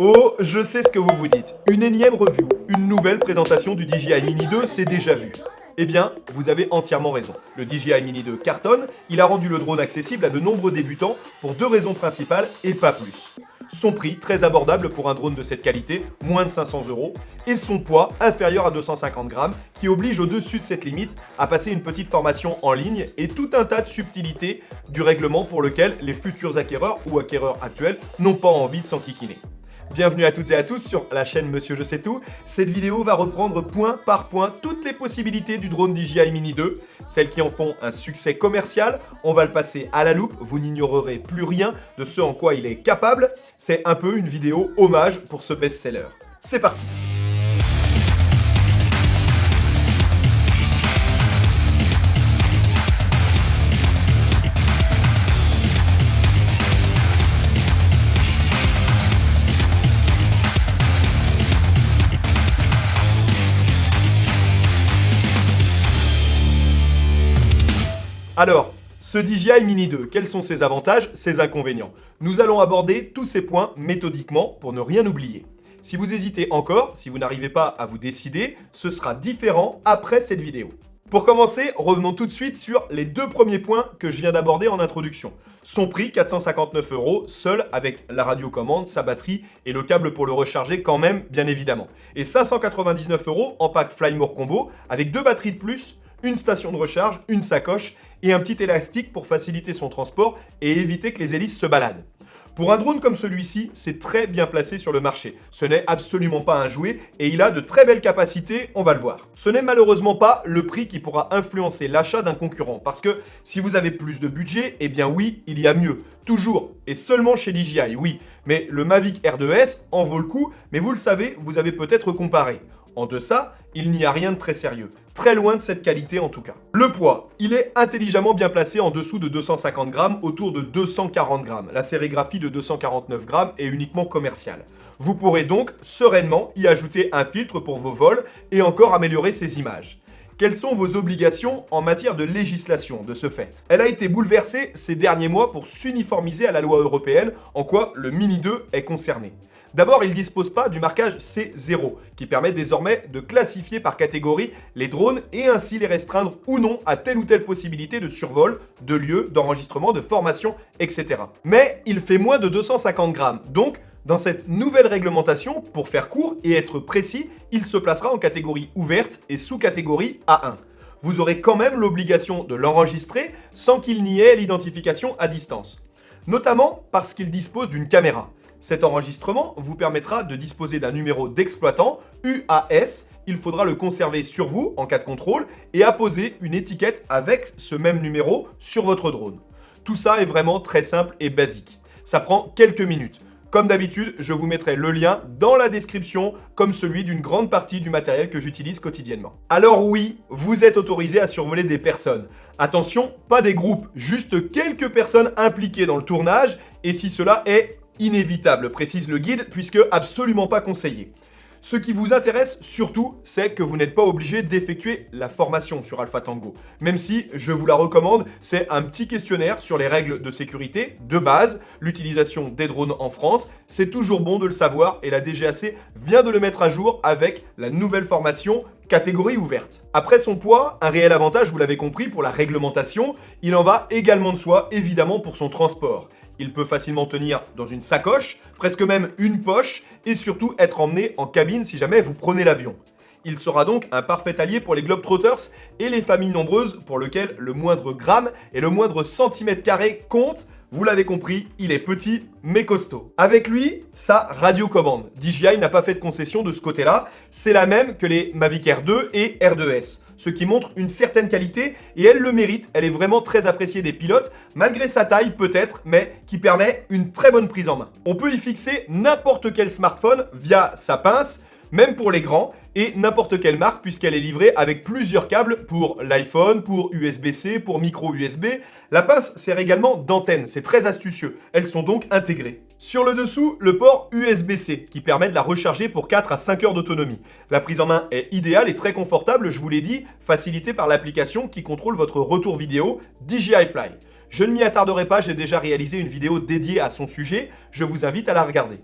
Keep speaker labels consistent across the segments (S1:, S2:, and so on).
S1: Oh, je sais ce que vous vous dites. Une énième review, une nouvelle présentation du DJI Mini 2, c'est déjà vu. Eh bien, vous avez entièrement raison. Le DJI Mini 2 cartonne, il a rendu le drone accessible à de nombreux débutants pour deux raisons principales et pas plus. Son prix, très abordable pour un drone de cette qualité, moins de 500 €, et son poids, inférieur à 250 grammes, qui oblige au-dessus de cette limite à passer une petite formation en ligne et tout un tas de subtilités du règlement pour lequel les futurs acquéreurs ou acquéreurs actuels n'ont pas envie de s'enquiquiner. Bienvenue à toutes et à tous sur la chaîne Monsieur Je Sais Tout. Cette vidéo va reprendre point par point toutes les possibilités du drone DJI Mini 2, celles qui en font un succès commercial. On va le passer à la loupe, vous n'ignorerez plus rien de ce en quoi il est capable. C'est un peu une vidéo hommage pour ce best-seller. C'est parti! Alors, ce DJI Mini 2, quels sont ses avantages, ses inconvénients? Nous allons aborder tous ces points méthodiquement pour ne rien oublier. Si vous hésitez encore, si vous n'arrivez pas à vous décider, ce sera différent après cette vidéo. Pour commencer, revenons tout de suite sur les deux premiers points que je viens d'aborder en introduction. Son prix, 459 €, seul avec la radiocommande, sa batterie et le câble pour le recharger quand même, bien évidemment. Et 599 € en pack Flymore Combo, avec deux batteries de plus, une station de recharge, une sacoche et un petit élastique pour faciliter son transport et éviter que les hélices se baladent. Pour un drone comme celui-ci, c'est très bien placé sur le marché. Ce n'est absolument pas un jouet et il a de très belles capacités, on va le voir. Ce n'est malheureusement pas le prix qui pourra influencer l'achat d'un concurrent parce que si vous avez plus de budget, eh bien oui, il y a mieux. Toujours et seulement chez DJI, oui. Mais le Mavic Air 2S en vaut le coup, mais vous le savez, vous avez peut-être comparé. En deçà, il n'y a rien de très sérieux. Très loin de cette qualité en tout cas. Le poids, il est intelligemment bien placé en dessous de 250 grammes, autour de 240 grammes. La sérigraphie de 249 grammes est uniquement commerciale. Vous pourrez donc sereinement y ajouter un filtre pour vos vols et encore améliorer ces images. Quelles sont vos obligations en matière de législation de ce fait? Elle a été bouleversée ces derniers mois pour s'uniformiser à la loi européenne, en quoi le Mini 2 est concerné. D'abord, il ne dispose pas du marquage C0, qui permet désormais de classifier par catégorie les drones et ainsi les restreindre ou non à telle ou telle possibilité de survol, de lieu, d'enregistrement, de formation, etc. Mais il fait moins de 250 grammes, donc dans cette nouvelle réglementation, pour faire court et être précis, il se placera en catégorie ouverte et sous-catégorie A1. Vous aurez quand même l'obligation de l'enregistrer sans qu'il n'y ait l'identification à distance, notamment parce qu'il dispose d'une caméra. Cet enregistrement vous permettra de disposer d'un numéro d'exploitant UAS. Il faudra le conserver sur vous en cas de contrôle et apposer une étiquette avec ce même numéro sur votre drone. Tout ça est vraiment très simple et basique. Ça prend quelques minutes. Comme d'habitude, je vous mettrai le lien dans la description, comme celui d'une grande partie du matériel que j'utilise quotidiennement. Alors oui, vous êtes autorisé à survoler des personnes. Attention, pas des groupes, juste quelques personnes impliquées dans le tournage, et si cela est inévitable, précise le guide, puisque absolument pas conseillé. Ce qui vous intéresse surtout, c'est que vous n'êtes pas obligé d'effectuer la formation sur Alpha Tango. Même si, je vous la recommande, c'est un petit questionnaire sur les règles de sécurité de base, l'utilisation des drones en France. C'est toujours bon de le savoir et la DGAC vient de le mettre à jour avec la nouvelle formation catégorie ouverte. Après son poids, un réel avantage, vous l'avez compris, pour la réglementation, il en va également de soi, évidemment, pour son transport. Il peut facilement tenir dans une sacoche, presque même une poche, et surtout être emmené en cabine si jamais vous prenez l'avion. Il sera donc un parfait allié pour les Globetrotters et les familles nombreuses pour lesquelles le moindre gramme et le moindre centimètre carré compte. Vous l'avez compris, il est petit mais costaud. Avec lui, sa radiocommande. DJI n'a pas fait de concession de ce côté-là. C'est la même que les Mavic Air 2 et Air 2S. Ce qui montre une certaine qualité et elle le mérite. Elle est vraiment très appréciée des pilotes, malgré sa taille peut-être, mais qui permet une très bonne prise en main. On peut y fixer n'importe quel smartphone via sa pince, même pour les grands, et n'importe quelle marque puisqu'elle est livrée avec plusieurs câbles pour l'iPhone, pour USB-C, pour micro USB. La pince sert également d'antenne, c'est très astucieux. Elles sont donc intégrées. Sur le dessous, le port USB-C qui permet de la recharger pour 4 à 5 heures d'autonomie. La prise en main est idéale et très confortable, je vous l'ai dit, facilitée par l'application qui contrôle votre retour vidéo DJI Fly. Je ne m'y attarderai pas, j'ai déjà réalisé une vidéo dédiée à son sujet, je vous invite à la regarder.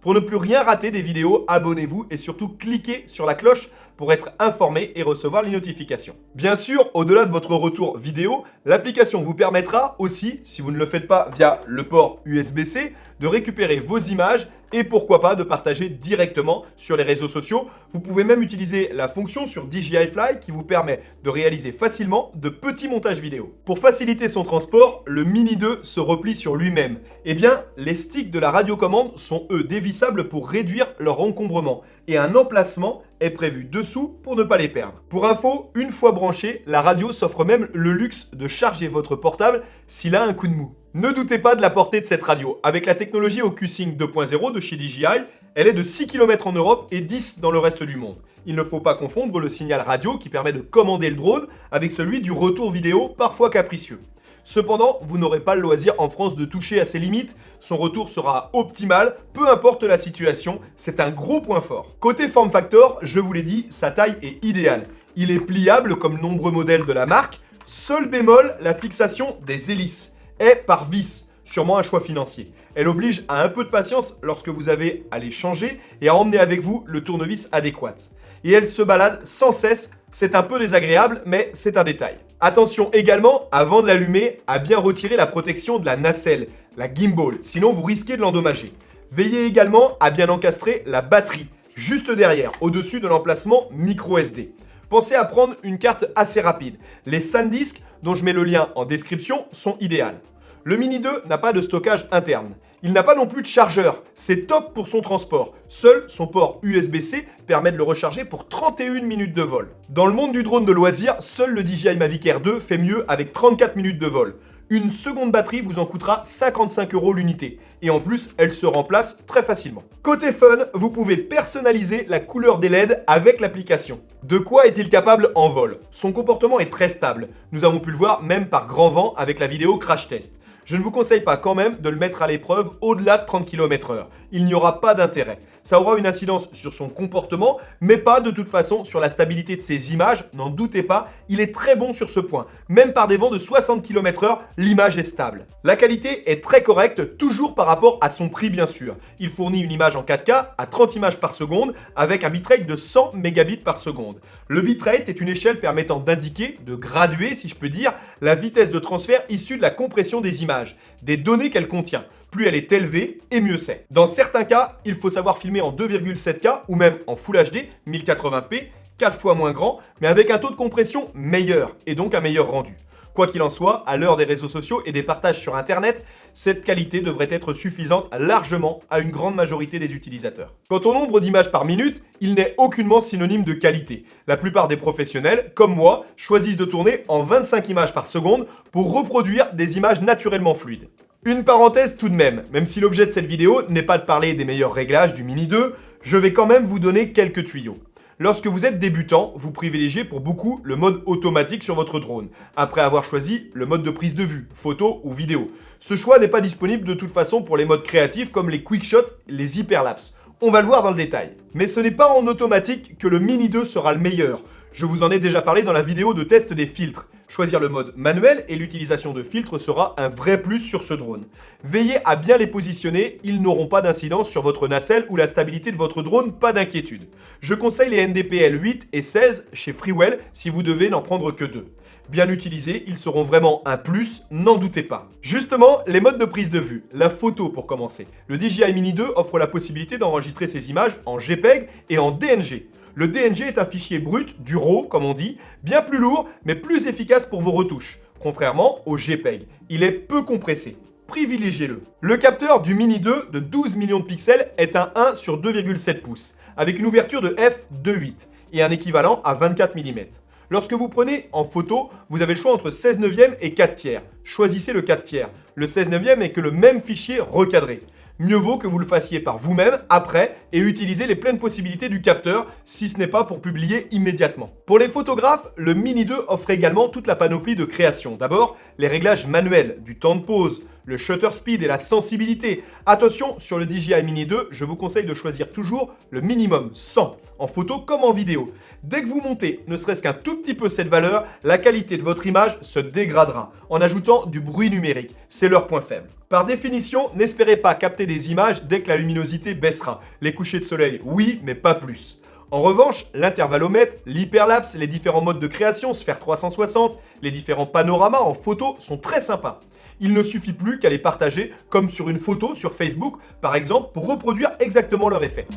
S1: Pour ne plus rien rater des vidéos, abonnez-vous et surtout cliquez sur la cloche pour être informé et recevoir les notifications. Bien sûr, au-delà de votre retour vidéo, l'application vous permettra aussi, si vous ne le faites pas via le port USB-C, de récupérer vos images et pourquoi pas de partager directement sur les réseaux sociaux. Vous pouvez même utiliser la fonction sur DJI Fly qui vous permet de réaliser facilement de petits montages vidéo. Pour faciliter son transport, le Mini 2 se replie sur lui-même. Eh bien, les sticks de la radiocommande sont eux dévissables pour réduire leur encombrement et un emplacement est prévu dessous pour ne pas les perdre. Pour info, une fois branché, la radio s'offre même le luxe de charger votre portable s'il a un coup de mou. Ne doutez pas de la portée de cette radio. Avec la technologie OcuSync 2.0 de chez DJI, elle est de 6 km en Europe et 10 dans le reste du monde. Il ne faut pas confondre le signal radio qui permet de commander le drone avec celui du retour vidéo parfois capricieux. Cependant, vous n'aurez pas le loisir en France de toucher à ses limites, son retour sera optimal, peu importe la situation, c'est un gros point fort. Côté form factor, je vous l'ai dit, sa taille est idéale. Il est pliable comme nombreux modèles de la marque, seul bémol, la fixation des hélices est par vis, sûrement un choix financier. Elle oblige à un peu de patience lorsque vous avez à les changer et à emmener avec vous le tournevis adéquat. Et elle se balade sans cesse, c'est un peu désagréable, mais c'est un détail. Attention également, avant de l'allumer, à bien retirer la protection de la nacelle, la gimbal, sinon vous risquez de l'endommager. Veillez également à bien encastrer la batterie, juste derrière, au-dessus de l'emplacement micro SD. Pensez à prendre une carte assez rapide. Les SanDisk, dont je mets le lien en description, sont idéales. Le Mini 2 n'a pas de stockage interne. Il n'a pas non plus de chargeur, c'est top pour son transport. Seul son port USB-C permet de le recharger pour 31 minutes de vol. Dans le monde du drone de loisirs, seul le DJI Mavic Air 2 fait mieux avec 34 minutes de vol. Une seconde batterie vous en coûtera 55 € l'unité. Et en plus, elle se remplace très facilement. Côté fun, vous pouvez personnaliser la couleur des LED avec l'application. De quoi est-il capable en vol? Son comportement est très stable. Nous avons pu le voir même par grand vent avec la vidéo crash test. Je ne vous conseille pas quand même de le mettre à l'épreuve au-delà de 30 km/h. Il n'y aura pas d'intérêt. Ça aura une incidence sur son comportement, mais pas de toute façon sur la stabilité de ses images, n'en doutez pas, il est très bon sur ce point. Même par des vents de 60 km/h, l'image est stable. La qualité est très correcte, toujours par rapport à son prix bien sûr. Il fournit une image en 4K à 30 images par seconde avec un bitrate de 100 mégabits par seconde. Le bitrate est une échelle permettant d'indiquer, de graduer si je peux dire, la vitesse de transfert issue de la compression des images, des données qu'elle contient. Plus elle est élevée, et mieux c'est. Dans certains cas, il faut savoir filmer en 2,7K ou même en Full HD 1080p, 4 fois moins grand, mais avec un taux de compression meilleur et donc un meilleur rendu. Quoi qu'il en soit, à l'heure des réseaux sociaux et des partages sur Internet, cette qualité devrait être suffisante largement à une grande majorité des utilisateurs. Quant au nombre d'images par minute, il n'est aucunement synonyme de qualité. La plupart des professionnels, comme moi, choisissent de tourner en 25 images par seconde pour reproduire des images naturellement fluides. Une parenthèse tout de même si l'objet de cette vidéo n'est pas de parler des meilleurs réglages du Mini 2, je vais quand même vous donner quelques tuyaux. Lorsque vous êtes débutant, vous privilégiez pour beaucoup le mode automatique sur votre drone, après avoir choisi le mode de prise de vue, photo ou vidéo. Ce choix n'est pas disponible de toute façon pour les modes créatifs comme les quick shots, les hyperlapses. On va le voir dans le détail. Mais ce n'est pas en automatique que le Mini 2 sera le meilleur. Je vous en ai déjà parlé dans la vidéo de test des filtres. Choisir le mode manuel et l'utilisation de filtres sera un vrai plus sur ce drone. Veillez à bien les positionner, ils n'auront pas d'incidence sur votre nacelle ou la stabilité de votre drone, pas d'inquiétude. Je conseille les NDPL 8 et 16 chez Freewell si vous devez n'en prendre que 2. Bien utilisés, ils seront vraiment un plus, n'en doutez pas. Justement, les modes de prise de vue. La photo pour commencer. Le DJI Mini 2 offre la possibilité d'enregistrer ses images en JPEG et en DNG. Le DNG est un fichier brut, du RAW comme on dit, bien plus lourd mais plus efficace pour vos retouches, contrairement au JPEG. Il est peu compressé. Privilégiez-le. Le capteur du Mini 2 de 12 millions de pixels est un 1 sur 2,7 pouces, avec une ouverture de f2.8 et un équivalent à 24 mm. Lorsque vous prenez en photo, vous avez le choix entre 16 neuvième et 4 tiers. Choisissez le 4 tiers. Le 16 neuvième n'est que le même fichier recadré. Mieux vaut que vous le fassiez par vous-même après et utilisez les pleines possibilités du capteur si ce n'est pas pour publier immédiatement. Pour les photographes, le Mini 2 offre également toute la panoplie de création. D'abord, les réglages manuels, du temps de pause, le shutter speed et la sensibilité. Attention, sur le DJI Mini 2, je vous conseille de choisir toujours le minimum 100, en photo comme en vidéo. Dès que vous montez ne serait-ce qu'un tout petit peu cette valeur, la qualité de votre image se dégradera en ajoutant du bruit numérique. C'est leur point faible. Par définition, n'espérez pas capter des images dès que la luminosité baissera. Les couchers de soleil, oui, mais pas plus. En revanche, l'intervallomètre, l'hyperlapse, les différents modes de création, sphère 360, les différents panoramas en photo sont très sympas. Il ne suffit plus qu'à les partager comme sur une photo sur Facebook, par exemple, pour reproduire exactement leur effet.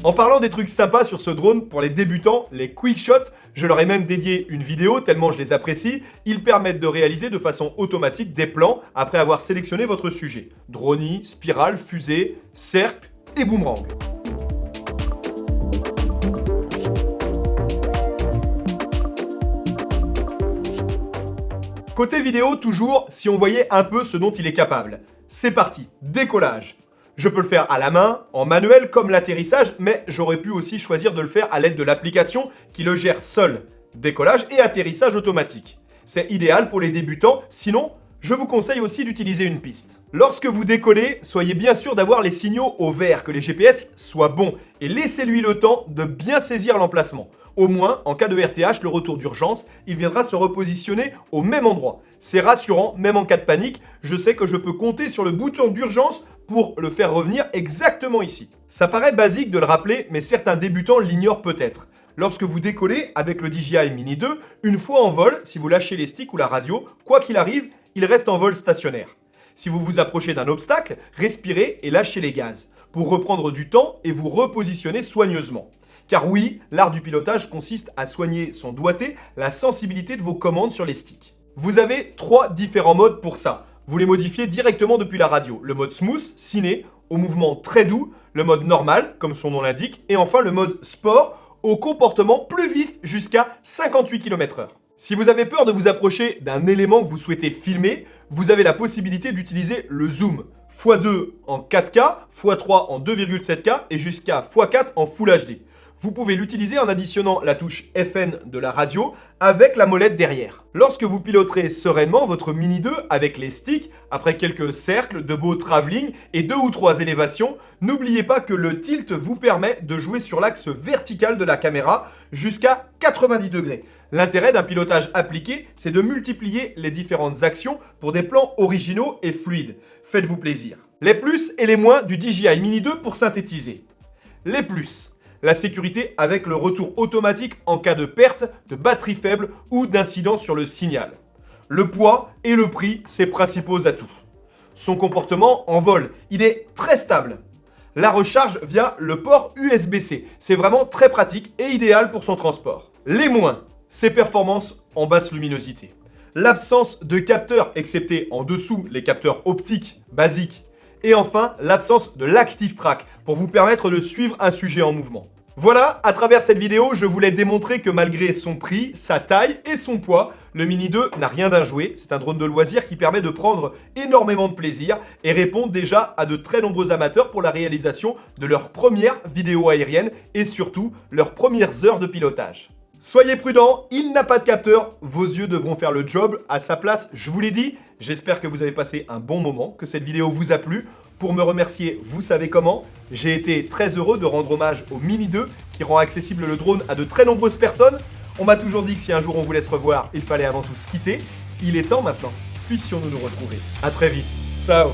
S1: En parlant des trucs sympas sur ce drone, pour les débutants, les quick shots, je leur ai même dédié une vidéo tellement je les apprécie, ils permettent de réaliser de façon automatique des plans après avoir sélectionné votre sujet. Dronie, spirale, fusée, cercle et boomerang. Côté vidéo, toujours, si on voyait un peu ce dont il est capable. C'est parti, décollage. Je peux le faire à la main, en manuel comme l'atterrissage, mais j'aurais pu aussi choisir de le faire à l'aide de l'application qui le gère seul. Décollage et atterrissage automatique. C'est idéal pour les débutants, sinon, je vous conseille aussi d'utiliser une piste. Lorsque vous décollez, soyez bien sûr d'avoir les signaux au vert, que les GPS soient bons, et laissez-lui le temps de bien saisir l'emplacement. Au moins, en cas de RTH, le retour d'urgence, il viendra se repositionner au même endroit. C'est rassurant, même en cas de panique, je sais que je peux compter sur le bouton d'urgence pour le faire revenir exactement ici. Ça paraît basique de le rappeler, mais certains débutants l'ignorent peut-être. Lorsque vous décollez avec le DJI Mini 2, une fois en vol, si vous lâchez les sticks ou la radio, quoi qu'il arrive, il reste en vol stationnaire. Si vous vous approchez d'un obstacle, respirez et lâchez les gaz, pour reprendre du temps et vous repositionner soigneusement. Car oui, l'art du pilotage consiste à soigner son doigté, la sensibilité de vos commandes sur les sticks. Vous avez 3 différents modes pour ça. Vous les modifiez directement depuis la radio. Le mode smooth, ciné, au mouvement très doux, le mode normal, comme son nom l'indique, et enfin le mode sport, au comportement plus vif jusqu'à 58 km/h. Si vous avez peur de vous approcher d'un élément que vous souhaitez filmer, vous avez la possibilité d'utiliser le zoom. x2 en 4K, x3 en 2,7K et jusqu'à x4 en Full HD. Vous pouvez l'utiliser en additionnant la touche FN de la radio avec la molette derrière. Lorsque vous piloterez sereinement votre Mini 2 avec les sticks, après quelques cercles, de beaux travelling et 2 ou 3 élévations, n'oubliez pas que le tilt vous permet de jouer sur l'axe vertical de la caméra jusqu'à 90 degrés. L'intérêt d'un pilotage appliqué, c'est de multiplier les différentes actions pour des plans originaux et fluides. Faites-vous plaisir. Les plus et les moins du DJI Mini 2 pour synthétiser. Les plus. La sécurité avec le retour automatique en cas de perte, de batterie faible ou d'incident sur le signal. Le poids et le prix, ses principaux atouts. Son comportement en vol, il est très stable. La recharge via le port USB-C, c'est vraiment très pratique et idéal pour son transport. Les moins, ses performances en basse luminosité. L'absence de capteurs, excepté en dessous les capteurs optiques basiques. Et enfin, l'absence de l'Active Track pour vous permettre de suivre un sujet en mouvement. Voilà, à travers cette vidéo, je voulais démontrer que malgré son prix, sa taille et son poids, le Mini 2 n'a rien d'un jouet. C'est un drone de loisir qui permet de prendre énormément de plaisir et répond déjà à de très nombreux amateurs pour la réalisation de leurs premières vidéos aériennes et surtout leurs premières heures de pilotage. Soyez prudents, il n'a pas de capteur, vos yeux devront faire le job à sa place, je vous l'ai dit. J'espère que vous avez passé un bon moment, que cette vidéo vous a plu. Pour me remercier, vous savez comment. J'ai été très heureux de rendre hommage au Mini 2 qui rend accessible le drone à de très nombreuses personnes. On m'a toujours dit que si un jour on vous laisse revoir, il fallait avant tout se quitter. Il est temps maintenant, puissions-nous nous retrouver. À très vite. Ciao.